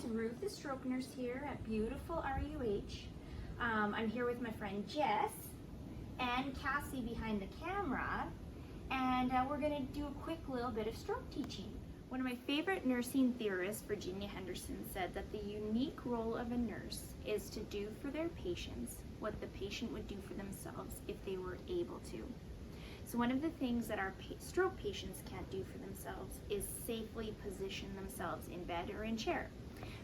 Ruth, the stroke nurse here at beautiful RUH. I'm here with my friend Jess and Cassie behind the camera, and we're going to do a quick little bit of stroke teaching. One of my favorite nursing theorists, Virginia Henderson, said that the unique role of a nurse is to do for their patients what the patient would do for themselves if they were able to. So one of the things that our stroke patients can't do for themselves is safely position themselves in bed or in chair.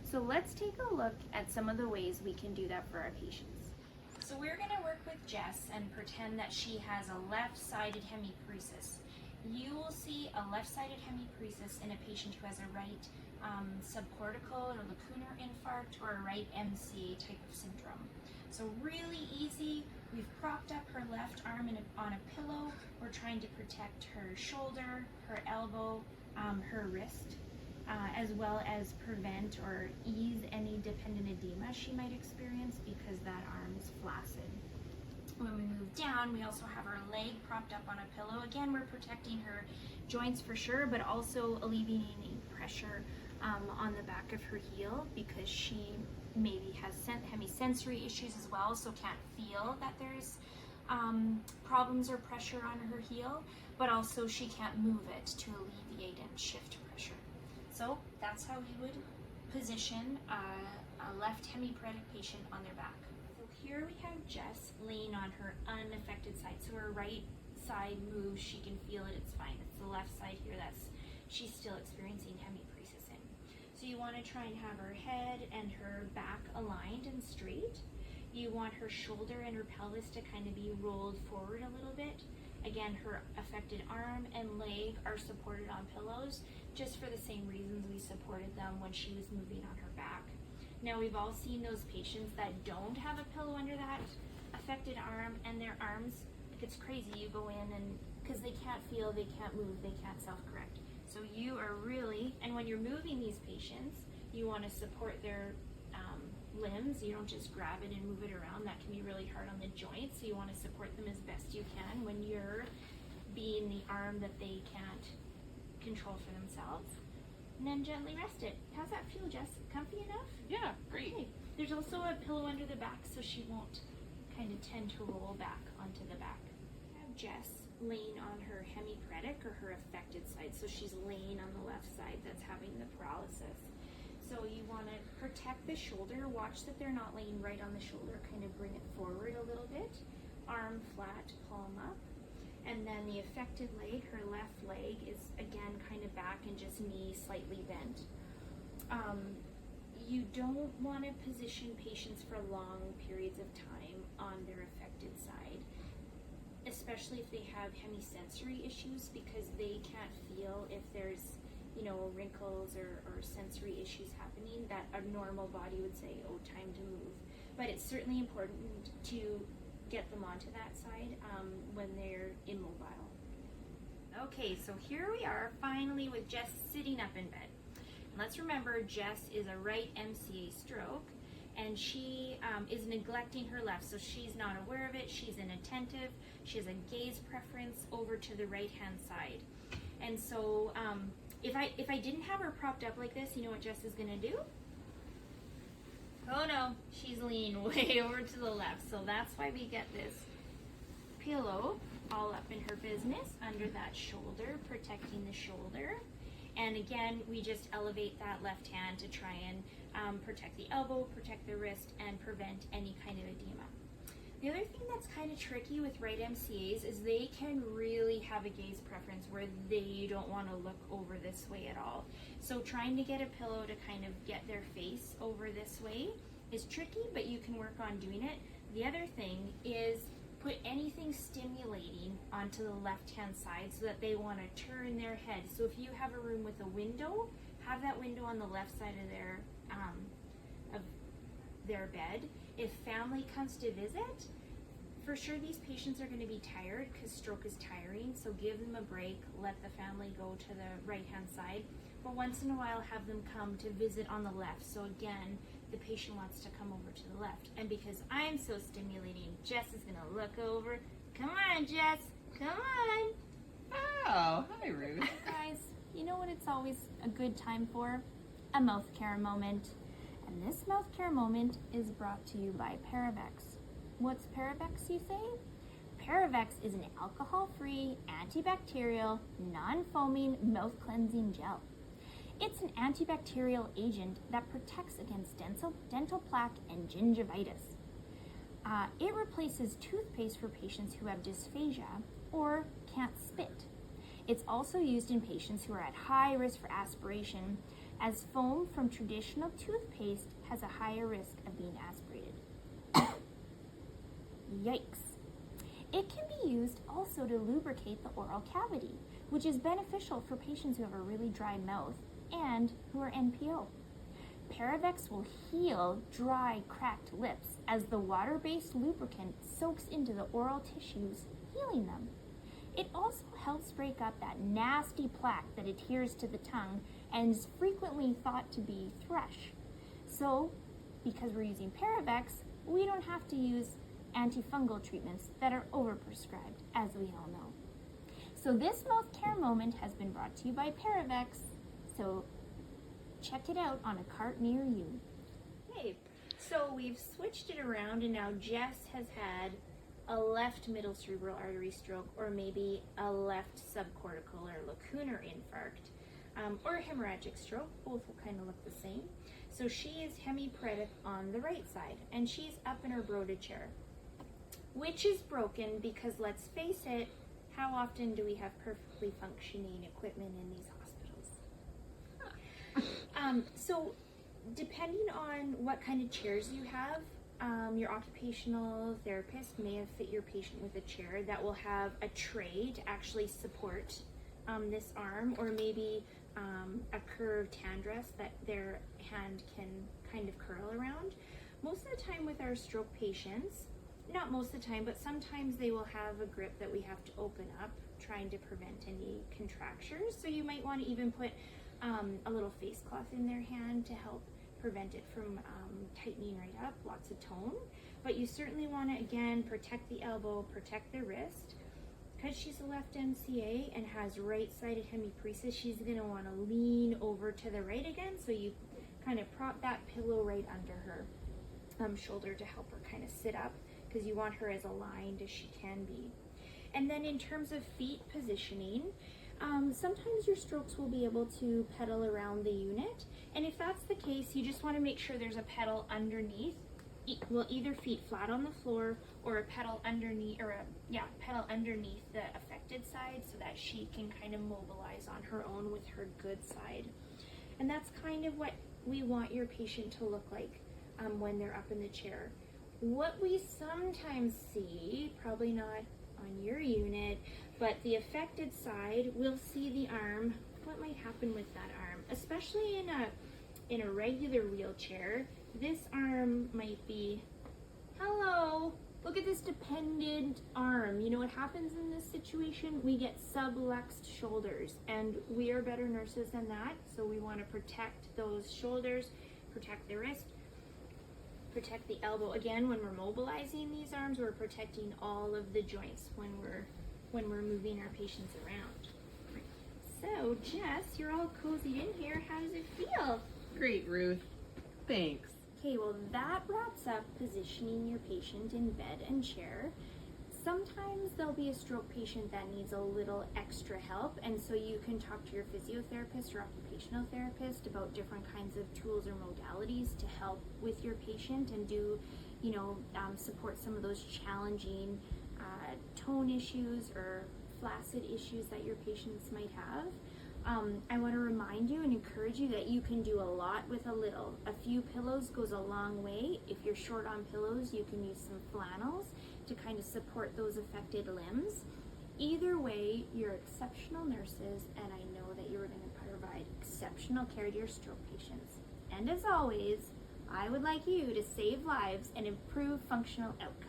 So let's take a look at some of the ways we can do that for our patients. So we're going to work with Jess and pretend that she has a left-sided hemiparesis. You will see a left-sided hemiparesis in a patient who has a right subcortical or lacunar infarct or a right MCA type of syndrome. So really easy. We've propped up her left arm on a pillow. We're trying to protect her shoulder, her elbow, her wrist, as well as prevent or ease any dependent edema she might experience because that arm is flaccid. When we move down, we also have her leg propped up on a pillow. Again, we're protecting her joints for sure, but also alleviating pressure on the back of her heel because she maybe has hemisensory issues as well, so can't feel that there's problems or pressure on her heel, but also she can't move it to alleviate and shift pressure. So that's how we would position a left hemiparetic patient on their back. So here we have Jess laying on her unaffected side. So her right side moves, she can feel it, it's fine. It's the left side here she's still experiencing hemiparesis in. So you want to try and have her head and her back aligned and straight. You want her shoulder and her pelvis to kind of be rolled forward a little bit. Again, her affected arm and leg are supported on pillows just for the same reasons we supported them when she was moving on her back. Now we've all seen those patients that don't have a pillow under that affected arm and their arms, like it's crazy, you go in and because they can't feel, they can't move, they can't self-correct. So you are really, and when you're moving these patients, you want to support their limbs. You don't just grab it and move it around. That can be really hard on the joints. So you want to support them as best you can when you're being the arm that they can't control for themselves. And then gently rest it. How's that feel, Jess? Comfy enough? Yeah, great. Okay. There's also a pillow under the back so she won't kind of tend to roll back onto the back. I have Jess laying on her hemiparetic or her affected side. So she's laying on the left side that's having the paralysis. So you want to protect the shoulder. Watch that they're not laying right on the shoulder. Kind of bring it forward a little bit. Arm flat, palm up. And then the affected leg, her left leg, is again kind of back and just knee slightly bent. You don't want to position patients for long periods of time on their affected side, especially if they have hemisensory issues because they can't feel if there's wrinkles or sensory issues happening that a normal body would say, oh, time to move. But it's certainly important to get them onto that side when they're immobile. Okay, so here we are finally with Jess sitting up in bed. And let's remember Jess is a right MCA stroke and she is neglecting her left, so she's not aware of it, she's inattentive, she has a gaze preference over to the right hand side. And so if I didn't have her propped up like this, you know what Jess is gonna do? Oh no, she's leaning way over to the left. So that's why we get this pillow all up in her business under that shoulder, protecting the shoulder. And again, we just elevate that left hand to try and protect the elbow, protect the wrist, and prevent any kind of edema. The other thing that's kind of tricky with right MCAs is they can really have a gaze preference where they don't want to look over this way at all. So trying to get a pillow to kind of get their face over this way is tricky, but you can work on doing it. The other thing is put anything stimulating onto the left-hand side so that they want to turn their head. So if you have a room with a window, have that window on the left side of their bed. If family comes to visit, for sure these patients are going to be tired because stroke is tiring, so give them a break, let the family go to the right-hand side. But once in a while, have them come to visit on the left. So again, the patient wants to come over to the left. And because I'm so stimulating, Jess is going to look over. Come on, Jess. Come on. Oh, hi, Ruth. Guys, you know what it's always a good time for? A mouth care moment. And this mouth care moment is brought to you by Paravex. What's Paravex, you say? Paravex is an alcohol-free, antibacterial, non-foaming mouth cleansing gel. It's an antibacterial agent that protects against dental plaque and gingivitis. It replaces toothpaste for patients who have dysphagia or can't spit. It's also used in patients who are at high risk for aspiration, as foam from traditional toothpaste has a higher risk of being aspirated. Yikes. It can be used also to lubricate the oral cavity, which is beneficial for patients who have a really dry mouth and who are NPO. Paravex will heal dry, cracked lips as the water-based lubricant soaks into the oral tissues, healing them. It also helps break up that nasty plaque that adheres to the tongue and is frequently thought to be thrush. So, because we're using Paravex, we don't have to use antifungal treatments that are overprescribed, as we all know. So this mouth care moment has been brought to you by Paravex, so check it out on a cart near you. Okay, so we've switched it around and now Jess has had a left middle cerebral artery stroke, or maybe a left subcortical or lacunar infarct, or a hemorrhagic stroke. Both will kind of look the same. So she is hemiparetic on the right side, and she's up in her Broda chair, which is broken because, let's face it, how often do we have perfectly functioning equipment in these hospitals? So depending on what kind of chairs you have, your occupational therapist may have fit your patient with a chair that will have a tray to actually support this arm, or maybe a curved hand rest that their hand can kind of curl around. Most of the time with our stroke patients, not most of the time, but sometimes they will have a grip that we have to open up, trying to prevent any contractures. So you might want to even put a little face cloth in their hand to help prevent it from tightening right up, lots of tone. But you certainly want to, again, protect the elbow, protect the wrist. Because she's a left MCA and has right-sided hemiparesis, she's going to want to lean over to the right again, so you kind of prop that pillow right under her shoulder to help her kind of sit up, because you want her as aligned as she can be. And then in terms of feet positioning, sometimes your strokes will be able to pedal around the unit, and if that's the case, you just want to make sure there's a pedal underneath. Well, either feet flat on the floor or a pedal underneath, pedal underneath the affected side, so that she can kind of mobilize on her own with her good side. And that's kind of what we want your patient to look like when they're up in the chair. What we sometimes see, probably not on your unit, but the affected side, we'll see the arm. What might happen with that arm, especially in a regular wheelchair? This arm might be, hello, look at this dependent arm. You know what happens in this situation? We get subluxed shoulders, and we are better nurses than that, so we want to protect those shoulders, protect the wrist, protect the elbow. Again, when we're mobilizing these arms, we're protecting all of the joints when we're moving our patients around. So, Jess, you're all cozied in here. How does it feel? Great, Ruth. Thanks. Okay, well, that wraps up positioning your patient in bed and chair. Sometimes there'll be a stroke patient that needs a little extra help, and so you can talk to your physiotherapist or occupational therapist about different kinds of tools or modalities to help with your patient and do, support some of those challenging tone issues or flaccid issues that your patients might have. I want to remind you and encourage you that you can do a lot with a little. A few pillows goes a long way. If you're short on pillows, you can use some flannels to kind of support those affected limbs. Either way, you're exceptional nurses, and I know that you're going to provide exceptional care to your stroke patients. And as always, I would like you to save lives and improve functional outcomes.